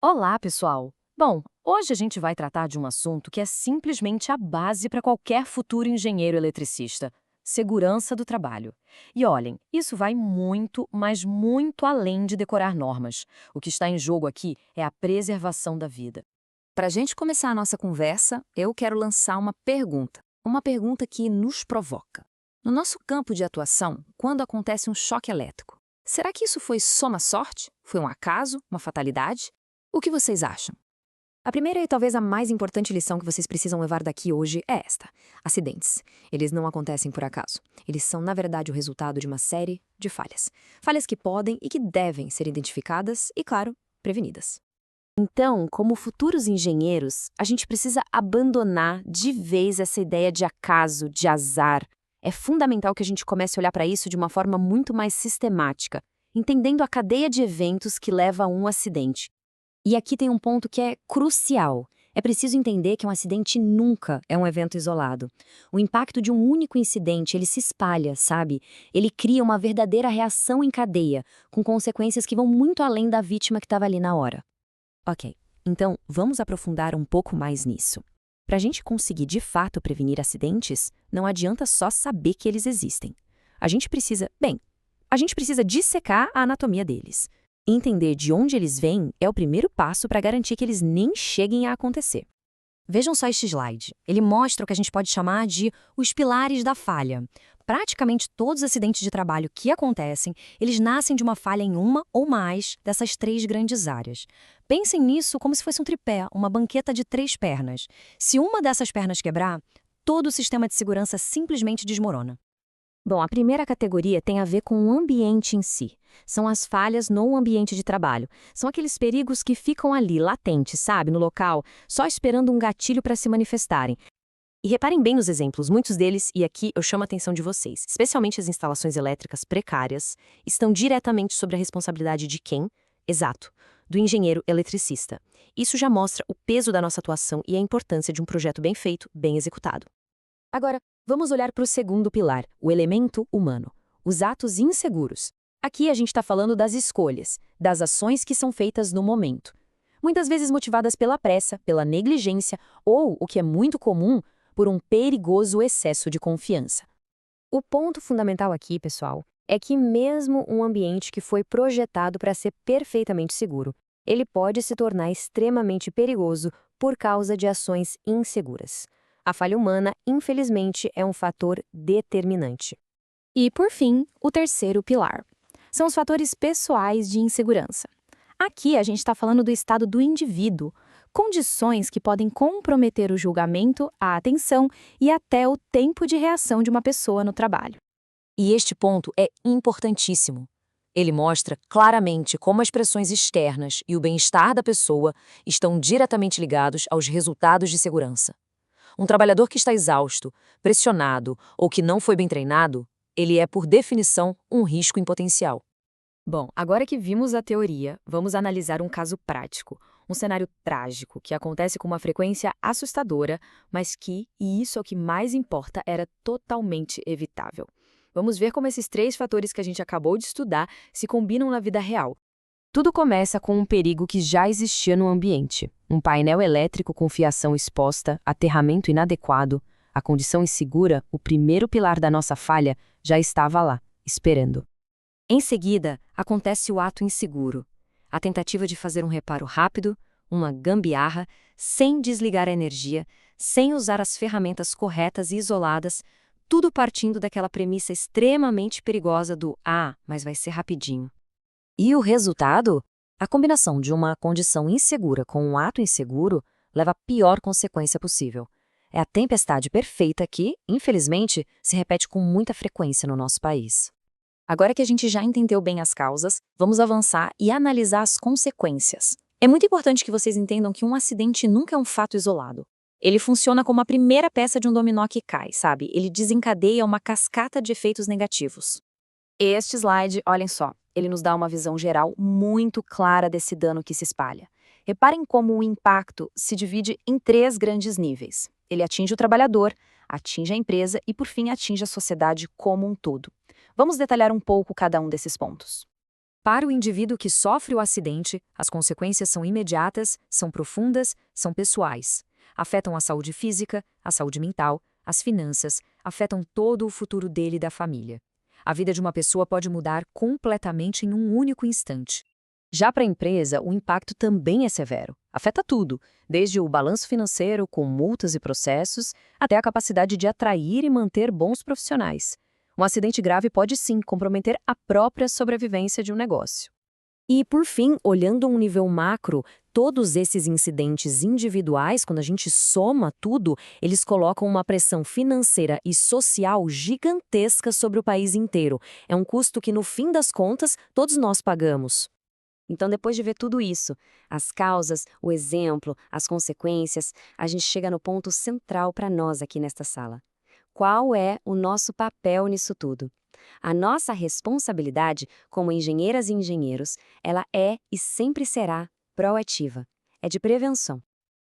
Olá, pessoal! Bom, hoje a gente vai tratar de um assunto que é simplesmente a base para qualquer futuro engenheiro eletricista: segurança do trabalho. E olhem, isso vai muito, mas muito além de decorar normas. O que está em jogo aqui é a preservação da vida. Para a gente começar a nossa conversa, eu quero lançar uma pergunta. Uma pergunta que nos provoca. No nosso campo de atuação, quando acontece um choque elétrico, será que isso foi só uma sorte? Foi um acaso? Uma fatalidade? O que vocês acham? A primeira e talvez a mais importante lição que vocês precisam levar daqui hoje é esta: acidentes. Eles não acontecem por acaso. Eles são, na verdade, o resultado de uma série de falhas. Falhas que podem e que devem ser identificadas e, claro, prevenidas. Então, como futuros engenheiros, a gente precisa abandonar de vez essa ideia de acaso, de azar. É fundamental que a gente comece a olhar para isso de uma forma muito mais sistemática, entendendo a cadeia de eventos que leva a um acidente. E aqui tem um ponto que é crucial. É preciso entender que um acidente nunca é um evento isolado. O impacto de um único incidente, ele se espalha, sabe? Ele cria uma verdadeira reação em cadeia, com consequências que vão muito além da vítima que estava ali na hora. Ok, então vamos aprofundar um pouco mais nisso. Para a gente conseguir de fato prevenir acidentes, não adianta só saber que eles existem. A gente precisa dissecar a anatomia deles. Entender de onde eles vêm é o primeiro passo para garantir que eles nem cheguem a acontecer. Vejam só este slide. Ele mostra o que a gente pode chamar de os pilares da falha. Praticamente todos os acidentes de trabalho que acontecem, eles nascem de uma falha em uma ou mais dessas três grandes áreas. Pensem nisso como se fosse um tripé, uma banqueta de três pernas. Se uma dessas pernas quebrar, todo o sistema de segurança simplesmente desmorona. Bom, a primeira categoria tem a ver com o ambiente em si. São as falhas no ambiente de trabalho. São aqueles perigos que ficam ali, latentes, sabe, no local, só esperando um gatilho para se manifestarem. E reparem bem nos exemplos, muitos deles, e aqui eu chamo a atenção de vocês, especialmente as instalações elétricas precárias, estão diretamente sobre a responsabilidade de quem? Exato, do engenheiro eletricista. Isso já mostra o peso da nossa atuação e a importância de um projeto bem feito, bem executado. Agora, vamos olhar para o segundo pilar, o elemento humano, os atos inseguros. Aqui a gente está falando das escolhas, das ações que são feitas no momento. Muitas vezes motivadas pela pressa, pela negligência ou, o que é muito comum, por um perigoso excesso de confiança. O ponto fundamental aqui, pessoal, é que mesmo um ambiente que foi projetado para ser perfeitamente seguro, ele pode se tornar extremamente perigoso por causa de ações inseguras. A falha humana, infelizmente, é um fator determinante. E, por fim, o terceiro pilar. São os fatores pessoais de insegurança. Aqui a gente está falando do estado do indivíduo, condições que podem comprometer o julgamento, a atenção e até o tempo de reação de uma pessoa no trabalho. E este ponto é importantíssimo. Ele mostra claramente como as pressões externas e o bem-estar da pessoa estão diretamente ligados aos resultados de segurança. Um trabalhador que está exausto, pressionado ou que não foi bem treinado, ele é, por definição, um risco em potencial. Bom, agora que vimos a teoria, vamos analisar um caso prático, um cenário trágico que acontece com uma frequência assustadora, mas que, e isso é o que mais importa, era totalmente evitável. Vamos ver como esses três fatores que a gente acabou de estudar se combinam na vida real. Tudo começa com um perigo que já existia no ambiente. Um painel elétrico com fiação exposta, aterramento inadequado, a condição insegura, o primeiro pilar da nossa falha, já estava lá, esperando. Em seguida, acontece o ato inseguro. A tentativa de fazer um reparo rápido, uma gambiarra, sem desligar a energia, sem usar as ferramentas corretas e isoladas, tudo partindo daquela premissa extremamente perigosa do mas vai ser rapidinho. E o resultado? A combinação de uma condição insegura com um ato inseguro leva à pior consequência possível. É a tempestade perfeita que, infelizmente, se repete com muita frequência no nosso país. Agora que a gente já entendeu bem as causas, vamos avançar e analisar as consequências. É muito importante que vocês entendam que um acidente nunca é um fato isolado. Ele funciona como a primeira peça de um dominó que cai, sabe? Ele desencadeia uma cascata de efeitos negativos. Este slide, olhem só, ele nos dá uma visão geral muito clara desse dano que se espalha. Reparem como o impacto se divide em três grandes níveis. Ele atinge o trabalhador, atinge a empresa e, por fim, atinge a sociedade como um todo. Vamos detalhar um pouco cada um desses pontos. Para o indivíduo que sofre o acidente, as consequências são imediatas, são profundas, são pessoais. Afetam a saúde física, a saúde mental, as finanças, afetam todo o futuro dele e da família. A vida de uma pessoa pode mudar completamente em um único instante. Já para a empresa, o impacto também é severo. Afeta tudo, desde o balanço financeiro, com multas e processos, até a capacidade de atrair e manter bons profissionais. Um acidente grave pode sim comprometer a própria sobrevivência de um negócio. E, por fim, olhando a um nível macro, todos esses incidentes individuais, quando a gente soma tudo, eles colocam uma pressão financeira e social gigantesca sobre o país inteiro. É um custo que, no fim das contas, todos nós pagamos. Então, depois de ver tudo isso, as causas, o exemplo, as consequências, a gente chega no ponto central para nós aqui nesta sala. Qual é o nosso papel nisso tudo? A nossa responsabilidade como engenheiras e engenheiros, ela é e sempre será proativa. É de prevenção.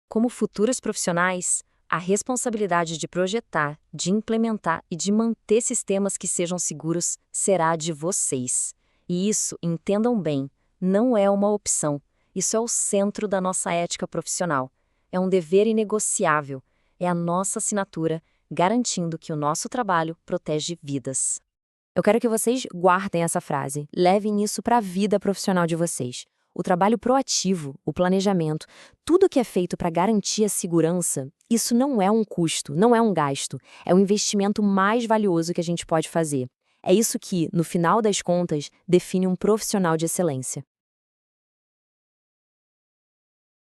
Como futuros profissionais, a responsabilidade de projetar, de implementar e de manter sistemas que sejam seguros será de vocês. E isso, entendam bem, não é uma opção. Isso é o centro da nossa ética profissional. É um dever inegociável. É a nossa assinatura, garantindo que o nosso trabalho protege vidas. Eu quero que vocês guardem essa frase, levem isso para a vida profissional de vocês. O trabalho proativo, o planejamento, tudo que é feito para garantir a segurança, isso não é um custo, não é um gasto, é o investimento mais valioso que a gente pode fazer. É isso que, no final das contas, define um profissional de excelência.